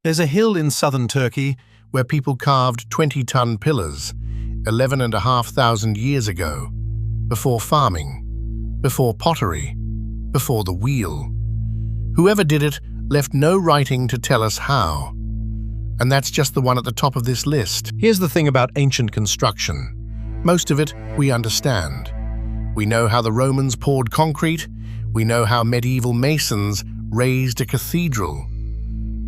There's a hill in southern Turkey where people carved 20-ton pillars 11,500 years ago, before farming, before pottery, before the wheel. Whoever did it left no writing to tell us how. And that's just the one at the top of this list. Here's the thing about ancient construction. Most of it we understand. We know how the Romans poured concrete. We know how medieval masons raised a cathedral.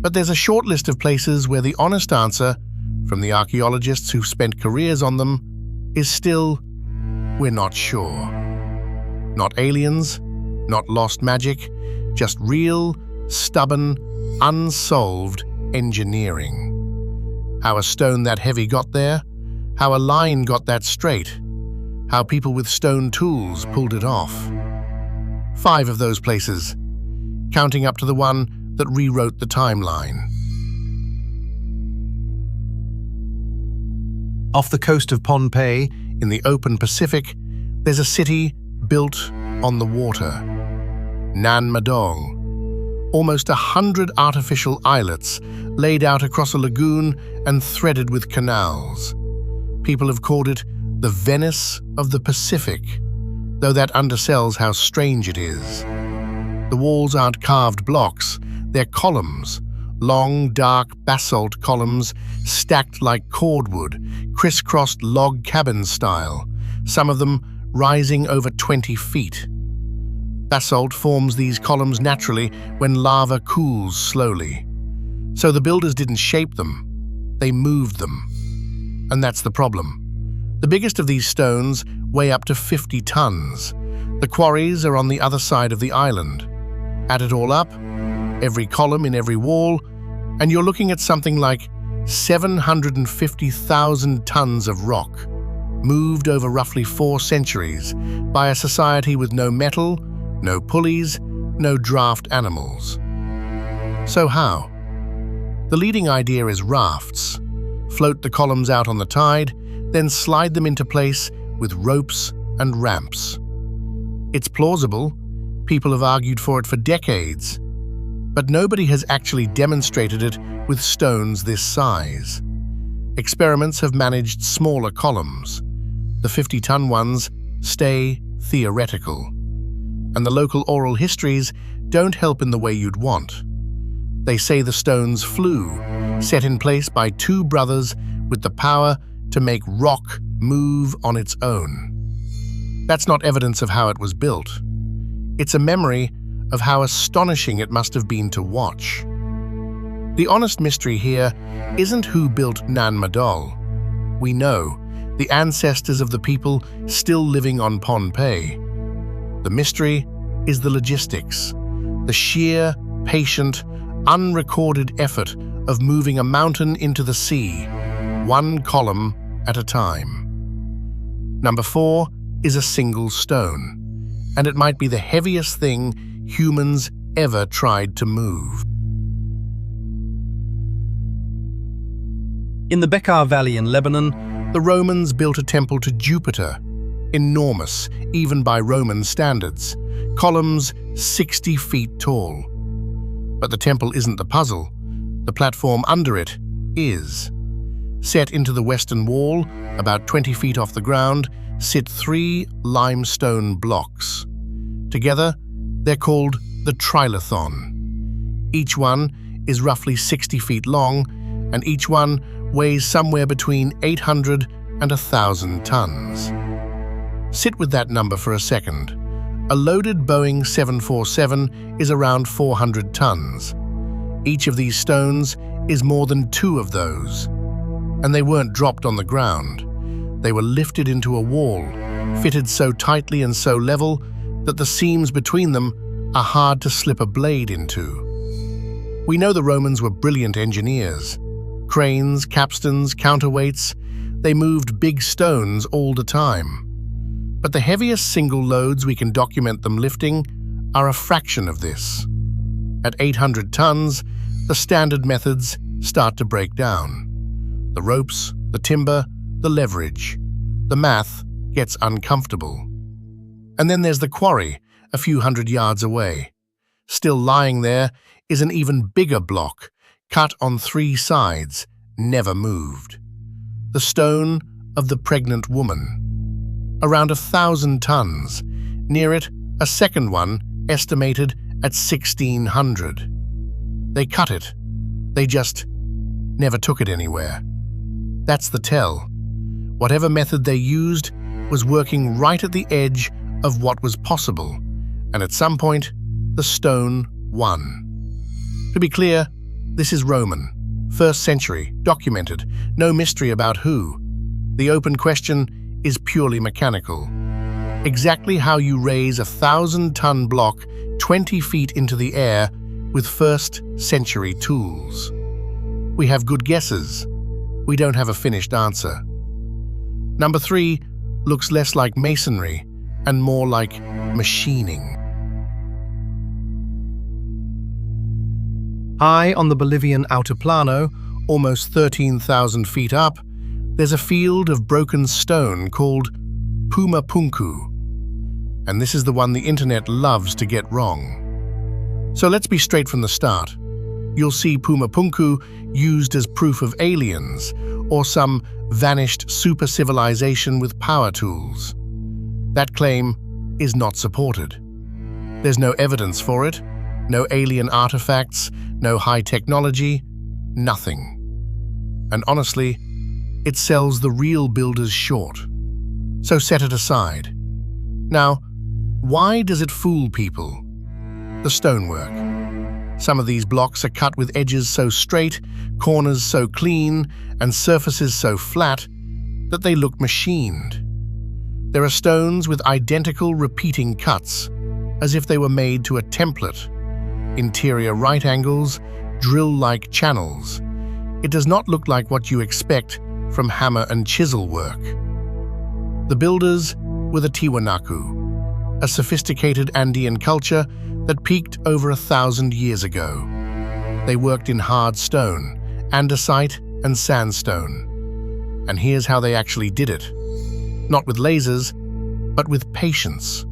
But there's a short list of places where the honest answer, from the archaeologists who've spent careers on them, is still, we're not sure. Not aliens, not lost magic, just real, stubborn, unsolved engineering. How a stone that heavy got there, how a line got that straight, how people with stone tools pulled it off. 5 of those places, counting up to the one that rewrote the timeline. Off the coast of Pompeii, in the open Pacific, there's a city built on the water. Nan Madol. Almost 100 artificial islets laid out across a lagoon and threaded with canals. People have called it the Venice of the Pacific, though that undersells how strange it is. The walls aren't carved blocks, they're columns, long, dark basalt columns stacked like cordwood, crisscrossed log cabin style, some of them rising over 20 feet. Basalt forms these columns naturally when lava cools slowly. So the builders didn't shape them, they moved them. And that's the problem. The biggest of these stones weigh up to 50 tons. The quarries are on the other side of the island. Add it all up, every column in every wall, and you're looking at something like 750,000 tons of rock, moved over roughly 4 centuries by a society with no metal, no pulleys, no draft animals. So how? The leading idea is rafts. Float the columns out on the tide, then slide them into place with ropes and ramps. It's plausible. People have argued for it for decades. But nobody has actually demonstrated it with stones this size. Experiments have managed smaller columns. The 50-ton ones stay theoretical. And the local oral histories don't help in the way you'd want. They say the stones flew, set in place by 2 brothers with the power to make rock move on its own. That's not evidence of how it was built. It's a memory of how astonishing it must have been to watch. The honest mystery here isn't who built Nan Madol. We know, the ancestors of the people still living on Pompeii. The mystery is the logistics, the sheer, patient, unrecorded effort of moving a mountain into the sea, 1 column at a time. Number 4 is a single stone, and it might be the heaviest thing humans ever tried to move. In the Bekaa Valley in Lebanon, the Romans built a temple to Jupiter, enormous, even by Roman standards, columns 60 feet tall. But the temple isn't the puzzle. The platform under it is. Set into the western wall, about 20 feet off the ground, sit 3 limestone blocks. Together, they're called the trilithon. Each one is roughly 60 feet long, and each one weighs somewhere between 800 and 1,000 tons. Sit with that number for a second. A loaded Boeing 747 is around 400 tons. Each of these stones is more than 2 of those. And they weren't dropped on the ground. They were lifted into a wall, fitted so tightly and so level that the seams between them are hard to slip a blade into. We know the Romans were brilliant engineers. Cranes, capstans, counterweights, they moved big stones all the time. But the heaviest single loads we can document them lifting are a fraction of this. At 800 tons, the standard methods start to break down. The ropes, the timber, the leverage. The math gets uncomfortable. And then there's the quarry, a few hundred yards away. Still lying there is an even bigger block, cut on 3 sides, never moved. The stone of the pregnant woman, around 1,000 tons. Near it, a second one, estimated at 1,600. They cut it. They just never took it anywhere. That's the tell. Whatever method they used was working right at the edge of what was possible, and at some point, the stone won. To be clear, this is Roman, 1st century, documented, no mystery about who. The open question is purely mechanical. Exactly how you raise a 1,000-ton block 20 feet into the air with 1st century tools. We have good guesses. We don't have a finished answer. Number 3 looks less like masonry and more like machining. High on the Bolivian Altiplano, almost 13,000 feet up, there's a field of broken stone called Puma Punku. And this is the one the internet loves to get wrong. So let's be straight from the start. You'll see Puma Punku used as proof of aliens or some vanished super civilization with power tools. That claim is not supported. There's no evidence for it, no alien artifacts, no high technology, nothing. And honestly, it sells the real builders short. So set it aside. Now, why does it fool people? The stonework. Some of these blocks are cut with edges so straight, corners so clean, and surfaces so flat that they look machined. There are stones with identical repeating cuts, as if they were made to a template. Interior right angles, drill-like channels. It does not look like what you expect from hammer and chisel work. The builders were the Tiwanaku, a sophisticated Andean culture that peaked over 1,000 years ago. They worked in hard stone, andesite, and sandstone. And here's how they actually did it. Not with lasers, but with patience.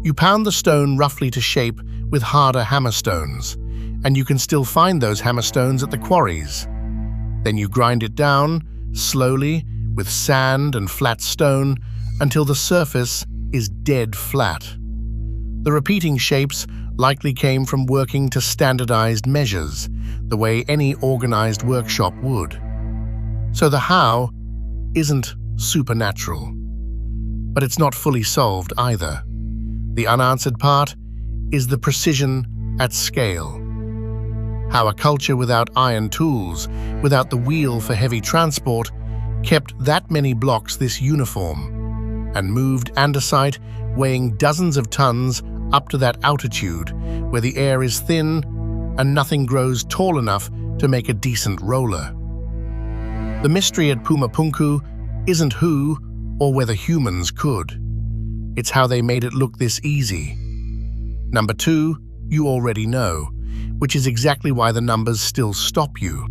You pound the stone roughly to shape with harder hammerstones, and you can still find those hammerstones at the quarries. Then you grind it down, slowly, with sand and flat stone, until the surface is dead flat. The repeating shapes likely came from working to standardized measures, the way any organized workshop would. So the how isn't supernatural. But it's not fully solved either. The unanswered part is the precision at scale. How a culture without iron tools, without the wheel for heavy transport, kept that many blocks this uniform, and moved andesite weighing dozens of tons up to that altitude where the air is thin and nothing grows tall enough to make a decent roller. The mystery at Puma Punku isn't who or whether humans could. It's how they made it look this easy. Number 2, you already know, which is exactly why the numbers still stop you.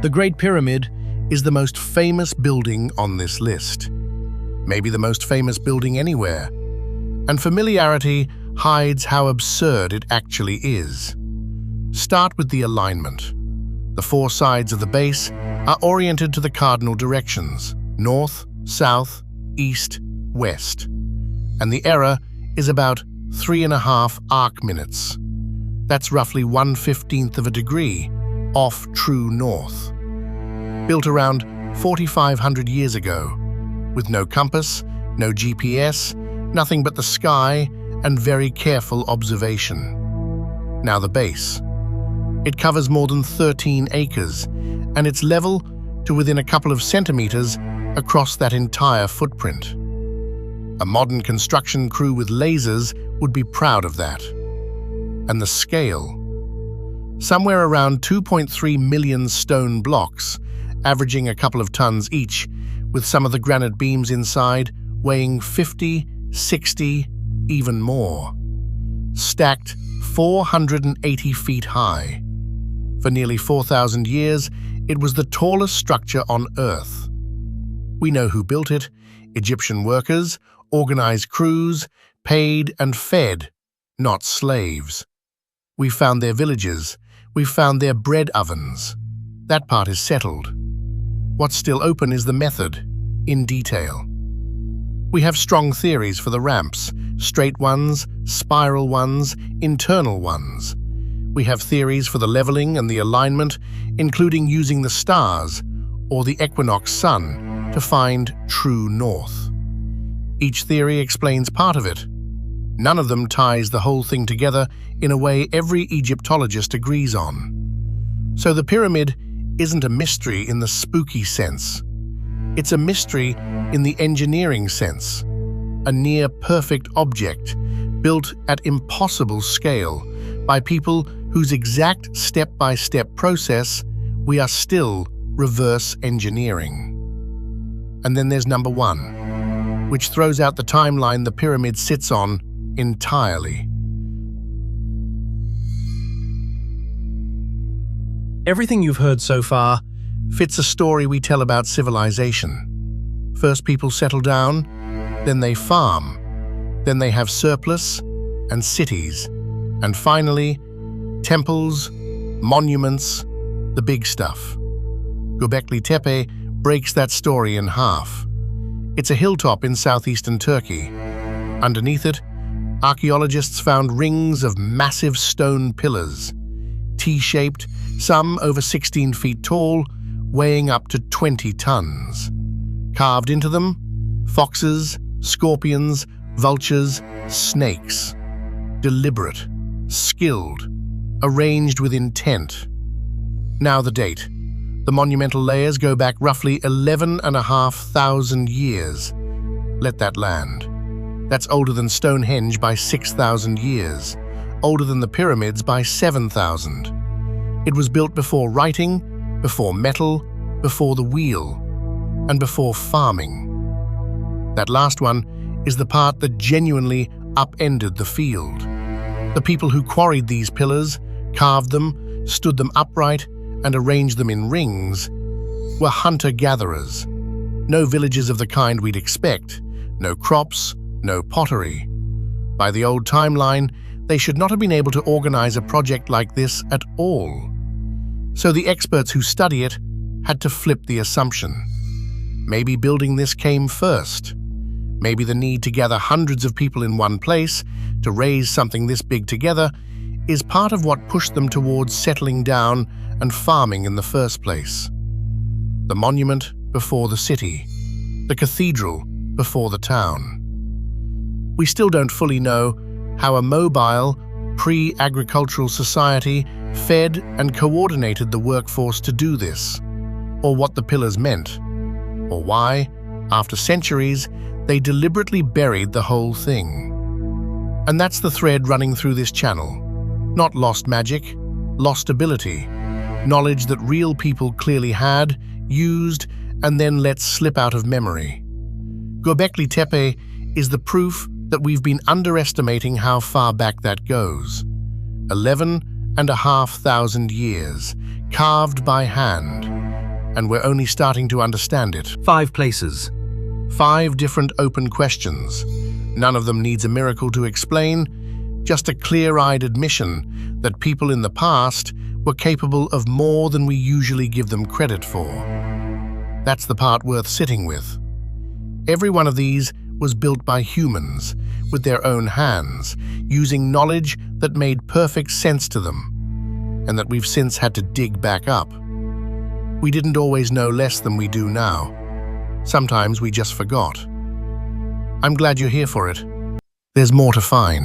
The Great Pyramid is the most famous building on this list. Maybe the most famous building anywhere. And familiarity hides how absurd it actually is. Start with the alignment. The 4 sides of the base are oriented to the cardinal directions: north, south, east, west. And the error is about 3.5 arc minutes. That's roughly 1/15 of a degree off true north. Built around 4,500 years ago, with no compass, no GPS, nothing but the sky and very careful observation. Now the base. It covers more than 13 acres, and it's level to within a couple of centimeters across that entire footprint. A modern construction crew with lasers would be proud of that. And the scale. Somewhere around 2.3 million stone blocks, averaging a couple of tons each, with some of the granite beams inside weighing 50, 60, even more. Stacked 480 feet high. For nearly 4,000 years, it was the tallest structure on Earth. We know who built it: Egyptian workers, organized crews, paid and fed, not slaves. We've found their villages. We've found their bread ovens. That part is settled. What's still open is the method, in detail. We have strong theories for the ramps, straight ones, spiral ones, internal ones. We have theories for the leveling and the alignment, including using the stars or the equinox sun to find true north. Each theory explains part of it. None of them ties the whole thing together in a way every Egyptologist agrees on. So the pyramid isn't a mystery in the spooky sense. It's a mystery in the engineering sense, a near-perfect object built at impossible scale by people whose exact step-by-step process we are still reverse engineering. And then there's number 1, which throws out the timeline the pyramid sits on entirely. Everything you've heard so far Fits a story we tell about civilization. First people settle down, then they farm, then they have surplus and cities, and finally, temples, monuments, the big stuff. Göbekli Tepe breaks that story in half. It's a hilltop in southeastern Turkey. Underneath it, archaeologists found rings of massive stone pillars, T-shaped, some over 16 feet tall, weighing up to 20 tons. Carved into them, foxes, scorpions, vultures, snakes. Deliberate, skilled, arranged with intent. Now the date. The monumental layers go back roughly 11,500 years. Let that land. That's older than Stonehenge by 6,000 years, older than the pyramids by 7,000. It was built before writing, before metal, before the wheel, and before farming. That last one is the part that genuinely upended the field. The people who quarried these pillars, carved them, stood them upright, and arranged them in rings were hunter-gatherers. No villages of the kind we'd expect, no crops, no pottery. By the old timeline, they should not have been able to organize a project like this at all. So the experts who study it had to flip the assumption. Maybe building this came first. Maybe the need to gather hundreds of people in one place to raise something this big together is part of what pushed them towards settling down and farming in the first place. The monument before the city, the cathedral before the town. We still don't fully know how a mobile, pre-agricultural society fed and coordinated the workforce to do this, or what the pillars meant, or why, after centuries, they deliberately buried the whole thing. And that's the thread running through this channel. Not lost magic, lost ability, knowledge that real people clearly had, used, and then let slip out of memory. Göbekli Tepe is the proof that we've been underestimating how far back that goes. 11,500 years, carved by hand, and we're only starting to understand it. 5 places. 5 different open questions. None of them needs a miracle to explain, just a clear-eyed admission that people in the past were capable of more than we usually give them credit for. That's the part worth sitting with. Every one of these was built by humans, with their own hands, using knowledge that made perfect sense to them, and that we've since had to dig back up. We didn't always know less than we do now. Sometimes we just forgot. I'm glad you're here for it. There's more to find.